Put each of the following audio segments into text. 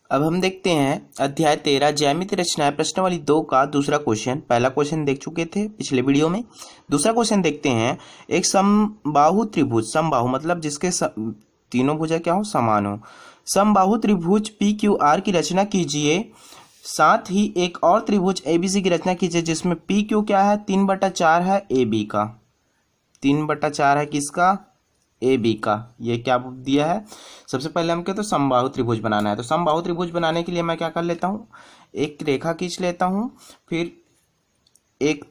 अब हम देखते हैं अध्याय 13 ज्यामिति रचनाएं प्रश्नावली 2 का दूसरा क्वेश्चन। पहला क्वेश्चन देख चुके थे पिछले वीडियो में। दूसरा क्वेश्चन देखते हैं। एक समबाहु त्रिभुज, समबाहु मतलब जिसके तीनों भुजा क्या हो, समान हो। समबाहु त्रिभुज पी क्यू आर की रचना कीजिए। साथ ही एक और त्रिभुज एबीसी की रचना कीजिए जिसमें पी क्यू क्या है, 3/4 है ए बी का। 3/4 है किसका, ए बी का। ये क्या दिया है, सबसे पहले हमको तो समबाहु त्रिभुज बनाना है। तो समबाहु त्रिभुज बनाने के लिए मैं क्या कर लेता हूँ, एक रेखा खींच लेता हूँ। फिर एक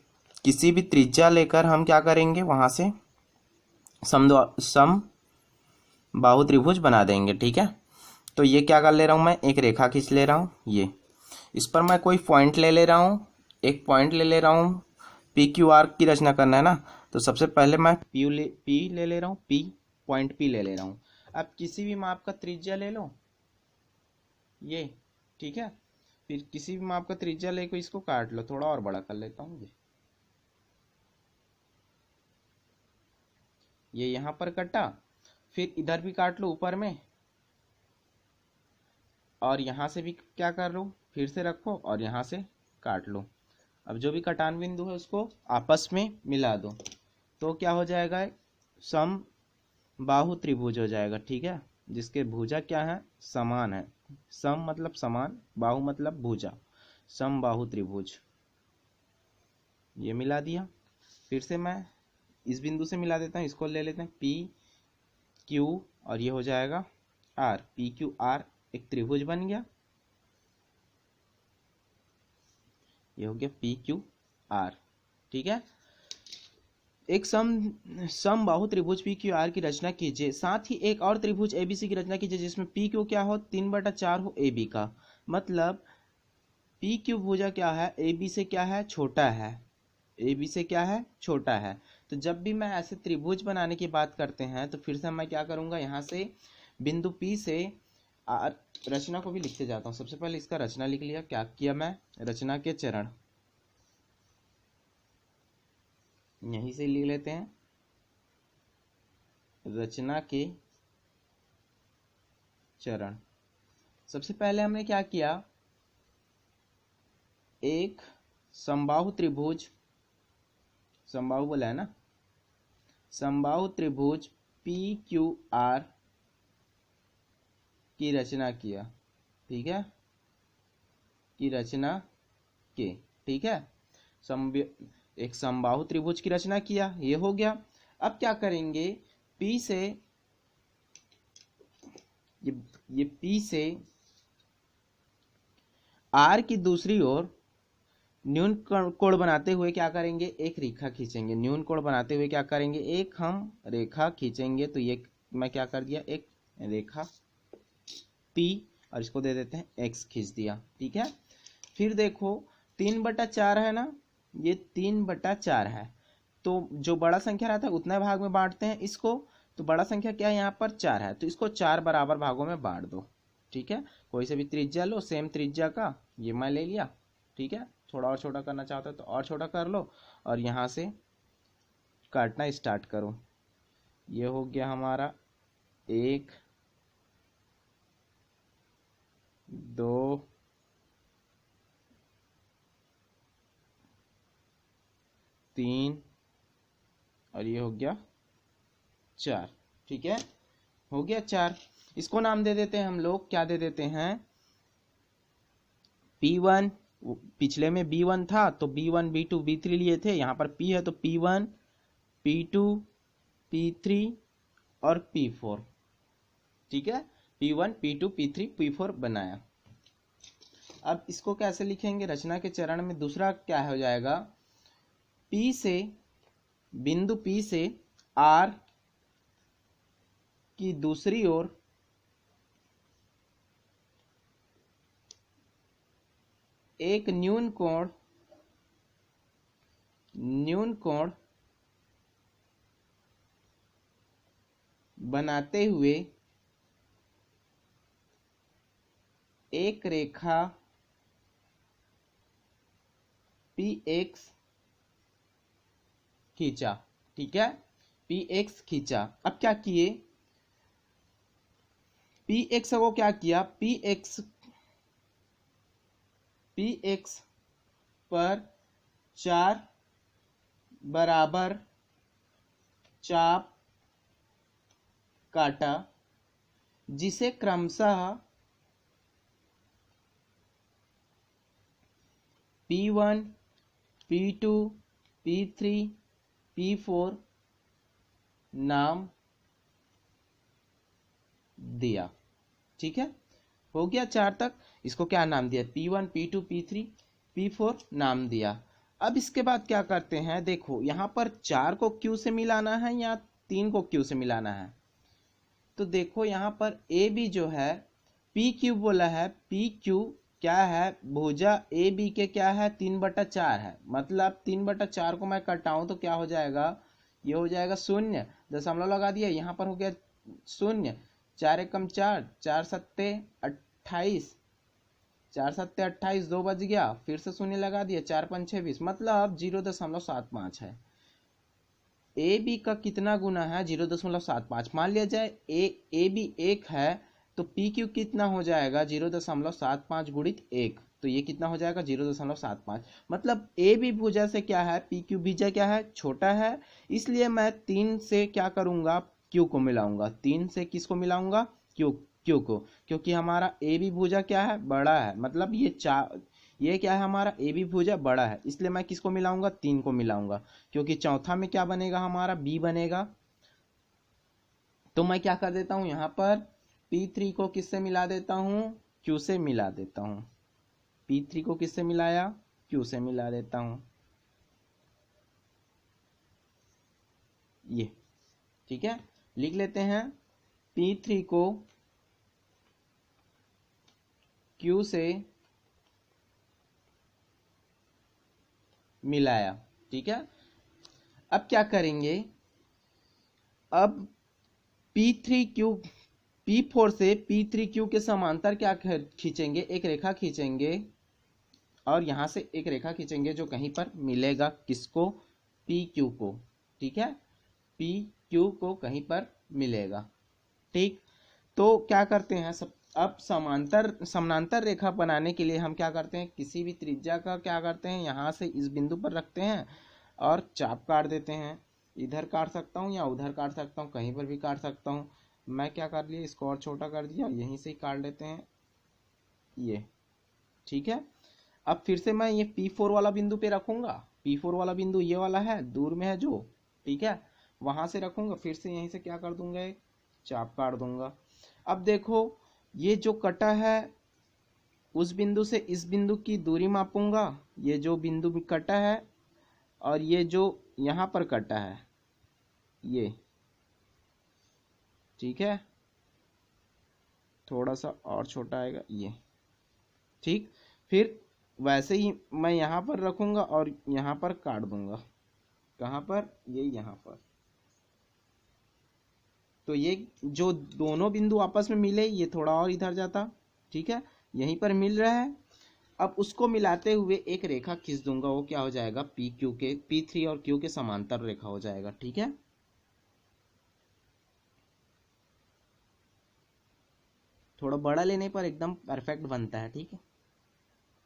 किसी भी त्रिज्या लेकर हम क्या करेंगे, वहां से समबाहु त्रिभुज बना देंगे। ठीक है, तो ये क्या कर ले रहा हूँ, मैं एक रेखा खींच ले रहा हूँ। ये इस पर मैं कोई पॉइंट ले रहा हूँ, एक पॉइंट ले रहा हूँ। पी क्यू आर की रचना करना है ना, तो सबसे पहले मैं पी ले रहा हूँ, पी पॉइंट पी ले रहा हूँ। अब किसी भी माप का त्रिज्या ले लो, ये ठीक है। फिर किसी भी माप का त्रिज्या लेकर इसको काट लो, थोड़ा और बड़ा कर लेता हूँ। ये यहाँ पर कटा, फिर इधर भी काट लो ऊपर में, और यहाँ से भी क्या कर लो, फिर से रखो और यहाँ से काट लो। अब जो भी कटान बिंदु है उसको आपस में मिला दो, तो क्या हो जाएगा, सम बाहु त्रिभुज हो जाएगा। ठीक है, जिसके भुजा क्या है, समान है। सम मतलब समान, बाहु मतलब भुजा, सम बाहु त्रिभुज। ये मिला दिया। फिर से मैं इस बिंदु से मिला देता हूँ, इसको ले लेते हैं पी क्यू, और ये हो जाएगा आर। पी क्यू आर एक त्रिभुज बन गया। ये हो गया पी क्यू आर। ठीक है, एक समबाहु त्रिभुज पी क्यू आर की रचना कीजिए। साथ ही एक और त्रिभुज एबीसी की रचना कीजिए जिसमें पी क्यू क्या हो, 3/4 हो ए बी का। मतलब पी क्यू भुजा क्या है, ए बी से क्या है, छोटा है। ए बी से क्या है, छोटा है। तो जब भी मैं ऐसे त्रिभुज बनाने की बात करते हैं तो फिर से मैं क्या करूंगा, यहाँ से बिंदु पी से रचना को भी लिखते जाता हूँ। सबसे पहले इसका रचना लिख लिया। क्या किया मैं, रचना के चरण यहीं से लिख लेते हैं। रचना के चरण, सबसे पहले हमने क्या किया, एक समबाहु त्रिभुज, समबाहु बोला है ना, समबाहु त्रिभुज पी क्यू आर की रचना किया। ठीक है, की रचना के, ठीक है, एक समबाहु त्रिभुज की रचना किया, ये हो गया। अब क्या करेंगे, P से ये P से R की दूसरी ओर न्यून कोण बनाते हुए क्या करेंगे, एक रेखा खींचेंगे। न्यून कोण बनाते हुए क्या करेंगे, एक हम रेखा खींचेंगे। तो ये मैं क्या कर दिया, एक रेखा P, और इसको दे देते हैं X, खींच दिया। ठीक है, फिर देखो 3/4 है ना, ये 3/4 है। तो जो बड़ा संख्या रहता है उतना भाग में बांटते हैं इसको। तो बड़ा संख्या क्या है, यहाँ पर 4 है, तो इसको 4 बराबर भागों में बांट दो। ठीक है, कोई से भी त्रिज्या लो, सेम त्रिज्या का, ये मैं ले लिया। ठीक है, थोड़ा और छोटा करना चाहते हो तो और छोटा कर लो, और यहाँ से काटना स्टार्ट करो। ये हो गया हमारा 1 2 3, और ये हो गया 4। ठीक है, हो गया 4। इसको नाम दे देते हैं हम लोग, क्या दे देते हैं, P1। पिछले में B1 था तो B1 B2 B3 लिए थे, यहाँ पर P है तो P1 P2 P3 और P4। ठीक है, P1 P2 P3 P4 बनाया। अब इसको कैसे लिखेंगे, रचना के चरण में दूसरा क्या हो जाएगा, P से बिंदु P से R की दूसरी ओर एक न्यून कोण बनाते हुए एक रेखा PX खींचा। ठीक है, PX खींचा। अब क्या किए, PX को क्या किया, PX पी एक्स पर 4 बराबर चाप काटा जिसे क्रमशः P1, P2, P3, P4 नाम दिया। ठीक है, हो गया 4 तक। इसको क्या नाम दिया? P1, P2, P3, P4 नाम दिया। अब इसके बाद क्या करते हैं, देखो यहाँ पर 4 को Q से मिलाना है या 3 को Q से मिलाना है। तो देखो यहाँ पर ए बी जो है PQ बोला है, PQ क्या है? भुजा ए बी के क्या है? 3/4 है। मतलब 3/4 को मैं कटाऊं तो क्या हो जाएगा? ये हो जाएगा 0, दशमलव लगा दिया, यहाँ पर हो गया 0, 4 एकम 4, 4 सत्ते 28, 4 सत्ते 28, 2 बज गया, फिर से 0 लगा दिया, 4 पंचे 20, मतलब 0.75 है। ए बी का कितना गुना है? 0.75। मान लिया जाए ए बी 1 है तो पी क्यू कितना हो जाएगा? 0.75 गुणित 1, तो ये कितना हो जाएगा? 0.75। मतलब ए बी भुजा से क्या है? पी क्यू भुजा क्या है? छोटा है, इसलिए मैं 3 से क्या करूंगा? क्यू को मिलाऊंगा। 3 से किसको मिलाऊंगा? क्यू को, क्योंकि हमारा ए बी भुजा क्या है? बड़ा है। मतलब ये क्या है? हमारा ए बी भुजा बड़ा है, इसलिए मैं किसको मिलाऊंगा? 3 को मिलाऊंगा, क्योंकि चौथा में क्या बनेगा? हमारा बी बनेगा। तो मैं क्या कर देता हूं, यहाँ पर P3 को किससे मिला देता हूं? Q से मिला देता हूं। P3 को किससे मिलाया? Q से मिला देता हूं। ये ठीक है, लिख लेते हैं P3 को Q से मिलाया। ठीक है, अब क्या करेंगे? अब P4 से P3Q के समांतर क्या खींचेंगे? एक रेखा खींचेंगे, और यहां से एक रेखा खींचेंगे जो कहीं पर मिलेगा किसको? PQ को। ठीक है, PQ को कहीं पर मिलेगा। ठीक, तो क्या करते हैं अब समानांतर रेखा बनाने के लिए हम क्या करते हैं? किसी भी त्रिज्या का क्या करते हैं? यहां से इस बिंदु पर रखते हैं और चाप काट देते हैं। इधर काट सकता हूँ या उधर काट सकता हूँ, कहीं पर भी काट सकता हूँ। मैं क्या कर लिया? इसको और छोटा कर दिया, यहीं से ही काट लेते हैं ये। ठीक है, अब फिर से मैं ये P4 वाला बिंदु पे रखूंगा। P4 वाला बिंदु ये वाला है, दूर में है जो। ठीक है, वहां से रखूंगा, फिर से यहीं से क्या कर दूंगा? एक चाप काट दूंगा। अब देखो, ये जो कटा है उस बिंदु से इस बिंदु की दूरी मापूंगा। ये जो बिंदु कटा है और ये जो यहां पर कटा है ये, ठीक है, थोड़ा सा और छोटा आएगा ये। ठीक, फिर वैसे ही मैं यहाँ पर रखूंगा और यहाँ पर काट दूंगा। कहाँ पर? ये यहाँ पर। तो ये जो दोनों बिंदु आपस में मिले, ये थोड़ा और इधर जाता। ठीक है, यहीं पर मिल रहा है। अब उसको मिलाते हुए एक रेखा खींच दूंगा, वो क्या हो जाएगा? P3 और Q के समांतर रेखा हो जाएगा। ठीक है, थोड़ा बड़ा लेने पर एकदम परफेक्ट बनता है। ठीक है,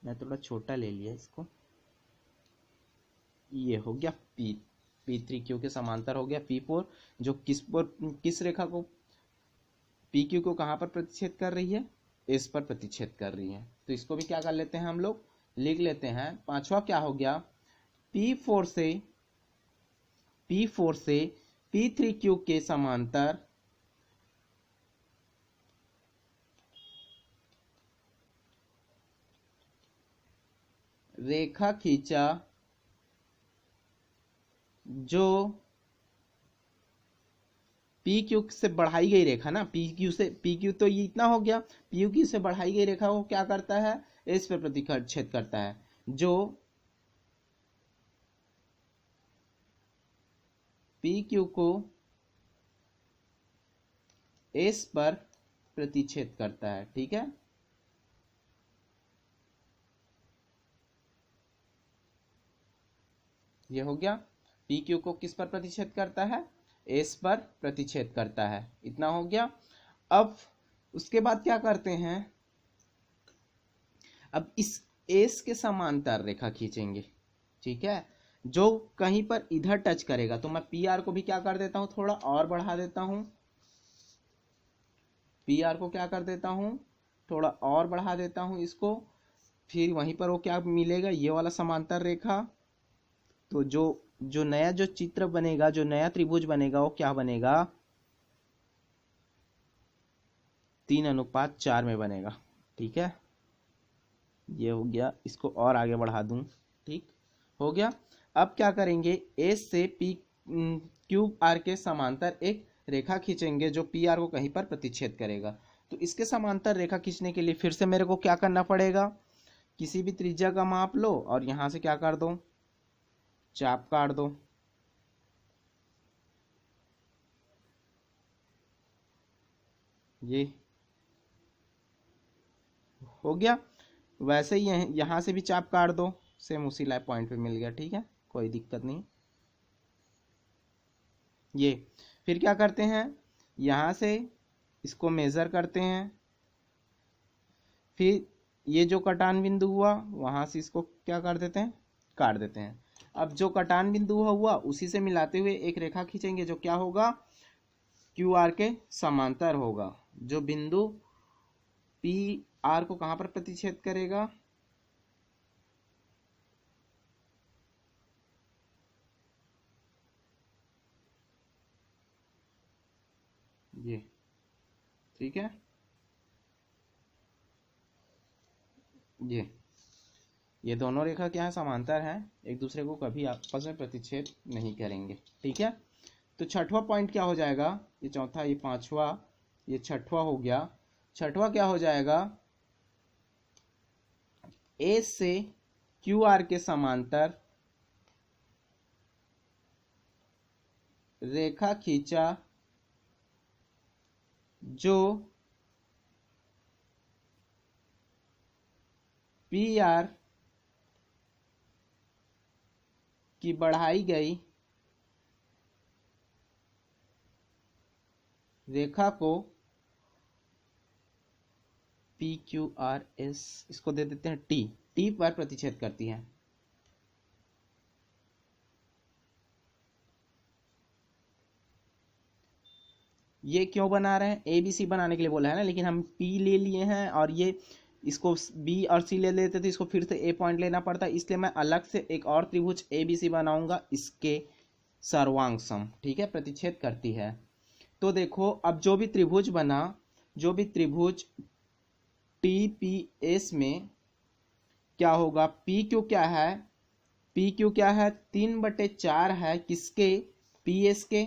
मैं थोड़ा छोटा ले लिया इसको। ये हो गया P3Q के समांतर हो गया P4, जो किस रेखा को? PQ को कहाँ पर प्रतिच्छेद कर रही है? इस पर प्रतिच्छेद कर रही है। तो इसको भी क्या कर लेते हैं हम लोग? लिख लेते हैं। पांचवा क्या हो गया? P4 से P3Q के समांतर रेखा खींचा जो PQ से बढ़ाई गई रेखा ना, PQ तो ये इतना हो गया। PQ से बढ़ाई गई रेखा को क्या करता है? इस पर प्रतिच्छेद करता है, जो PQ को S पर प्रतिच्छेद करता है। ठीक है, ये हो गया। PQ को किस पर प्रतिच्छेद करता है? S पर प्रतिच्छेद करता है। इतना हो गया। अब उसके बाद क्या करते हैं? अब इस एस के समांतर रेखा खींचेंगे, ठीक है, जो कहीं पर इधर टच करेगा। तो मैं पी आर को भी क्या कर देता हूं, थोड़ा और बढ़ा देता हूं, पी आर को क्या कर देता हूं, थोड़ा और बढ़ा देता हूं इसको। फिर वहीं पर वो क्या मिलेगा, ये वाला समांतर रेखा। तो जो नया जो चित्र बनेगा, जो नया त्रिभुज बनेगा, वो क्या बनेगा, 3:4 में बनेगा, ठीक है। ये हो गया, इसको और आगे बढ़ा दूं, ठीक हो गया। अब क्या करेंगे, एस से पी क्यू आर के समांतर एक रेखा खींचेंगे जो पी आर को कहीं पर प्रतिच्छेद करेगा। तो इसके समांतर रेखा खींचने के लिए फिर से मेरे को क्या करना पड़ेगा, किसी भी त्रिज्या का माप लो और यहां से क्या कर दो, चाप काट दो। ये हो गया। वैसे ही यहां से भी चाप काट दो, सेम उसी लाइन पॉइंट पे मिल गया, ठीक है, कोई दिक्कत नहीं। ये फिर क्या करते हैं, यहां से इसको मेजर करते हैं। फिर ये जो कटान बिंदु हुआ वहां से इसको क्या कर देते हैं, काट देते हैं। अब जो कटान बिंदु हुआ उसी से मिलाते हुए एक रेखा खींचेंगे जो क्या होगा, क्यू आर के समांतर होगा, जो बिंदु पी आर को कहां पर प्रतिच्छेद करेगा, ये, ठीक है। ये दोनों रेखा क्या है, समांतर है, एक दूसरे को कभी आपस में प्रतिच्छेद नहीं करेंगे, ठीक है। तो छठवां पॉइंट क्या हो जाएगा, ये चौथा, ये पांचवा, ये छठवां हो गया। छठवां क्या हो जाएगा, ए से क्यू आर के समांतर रेखा खींचा जो पी आर की बढ़ाई गई रेखा को पी क्यू आर एस, इसको दे देते हैं टी, टी पर प्रतिच्छेद करती है। ये क्यों बना रहे हैं, ए बी सी बनाने के लिए बोला है ना, लेकिन हम पी ले लिए हैं और ये इसको बी और सी ले लेते थे, इसको फिर से ए पॉइंट लेना पड़ता है, इसलिए मैं अलग से एक और त्रिभुज ए बी सी बनाऊंगा, इसके सर्वांग सम, ठीक है, प्रतिच्छेद करती है। तो देखो अब जो भी त्रिभुज बना, जो भी त्रिभुज टी पी एस में क्या होगा, पी क्यू क्या है, पी क्यू क्या है, 3/4 है किसके, पी एस के।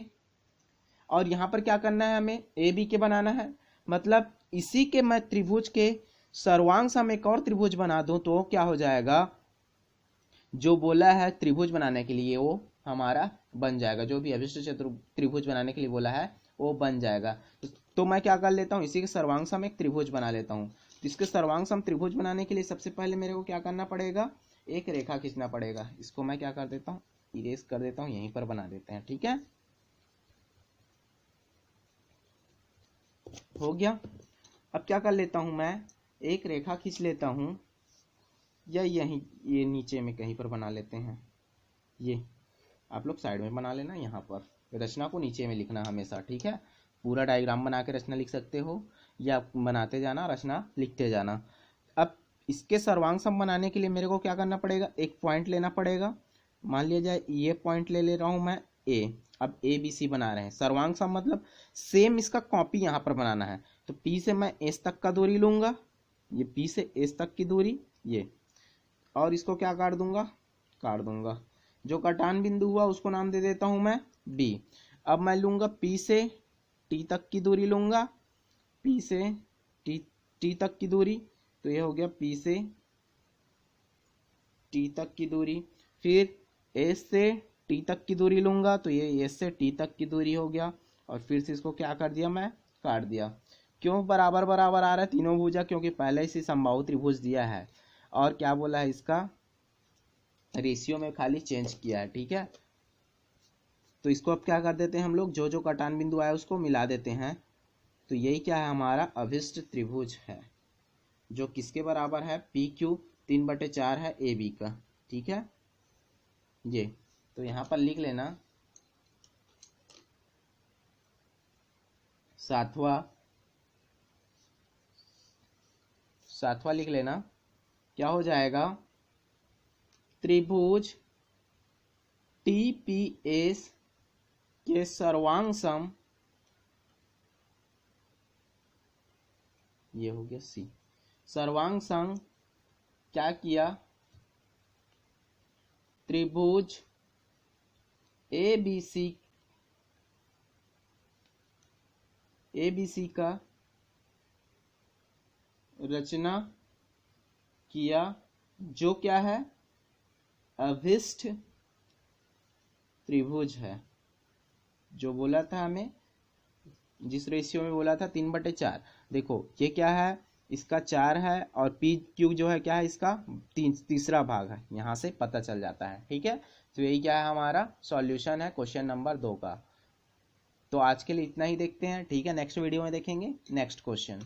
और यहां पर क्या करना है, हमें ए बी के बनाना है, मतलब इसी के मैं त्रिभुज के सर्वांग सम एक और त्रिभुज बना दूं तो क्या हो जाएगा, जो बोला है त्रिभुज बनाने के लिए वो हमारा बन जाएगा, जो भी अभिष्ट त्रिभुज बनाने के लिए बोला है वो बन जाएगा। तो मैं क्या कर लेता हूँ, इसी के सर्वांग सम एक त्रिभुज बना लेता हूँ। तो इसके सर्वांग सम त्रिभुज बनाने के लिए सबसे पहले मेरे को क्या करना पड़ेगा, एक रेखा खींचना पड़ेगा। इसको मैं क्या कर देता हूँ, इरेज कर देता हूँ, यहीं पर बना देते हैं, ठीक है, हो गया। अब क्या कर लेता हूं, मैं एक रेखा खींच लेता हूं, या यहीं ये नीचे में कहीं पर बना लेते हैं। ये आप लोग साइड में बना लेना, यहाँ पर रचना को नीचे में लिखना हमेशा, ठीक है। पूरा डायग्राम बना के रचना लिख सकते हो या बनाते जाना, रचना लिखते जाना। अब इसके सर्वांग सम बनाने के लिए मेरे को क्या करना पड़ेगा, एक पॉइंट लेना पड़ेगा। मान लिया जाए ये पॉइंट ले रहा हूं मैं ए, अब ए बी सी बना रहे हैं, सर्वांग सम मतलब सेम इसका कॉपी यहाँ पर बनाना है। तो पी से मैं एस तक का दूरी लूंगा, ये पी से एस तक की दूरी ये, और इसको क्या काट दूंगा। जो कटान बिंदु हुआ उसको नाम दे देता हूं मैं बी। अब मैं लूंगा पी से टी तक की दूरी लूंगा, पी से टी तक की दूरी, तो ये हो गया पी से टी तक की दूरी। फिर एस से टी तक की दूरी लूंगा, तो ये एस से टी तक की दूरी हो गया, और फिर से इसको क्या कर दिया, मैं काट दिया। क्यों बराबर बराबर आ रहा है तीनों भुजा, क्योंकि पहले से समबाहु त्रिभुज दिया है, और क्या बोला है, इसका रेशियो में खाली चेंज किया है, ठीक है। तो इसको अब क्या कर देते हैं हम लोग, जो जो कटान बिंदु आया उसको मिला देते हैं। तो यही क्या है, हमारा अभिष्ट त्रिभुज है, जो किसके बराबर है, पी क्यू 3/4 है ए बी का, ठीक है। ये तो यहाँ पर लिख लेना सातवां लिख लेना, क्या हो जाएगा, त्रिभुज TPS के सर्वांग सम, ये हो गया सी, सर्वांग सम क्या किया, त्रिभुज ABC का रचना किया, जो क्या है, अभिष्ट त्रिभुज है। जो बोला था हमें, जिस रेशियो में बोला था 3/4, देखो ये क्या है, इसका 4 है और PQ जो है क्या है, इसका तीसरा भाग है, यहाँ से पता चल जाता है, ठीक है। तो यही क्या है, हमारा सॉल्यूशन है क्वेश्चन नंबर 2 का। तो आज के लिए इतना ही देखते हैं, ठीक है। नेक्स्ट वीडियो में देखेंगे नेक्स्ट क्वेश्चन।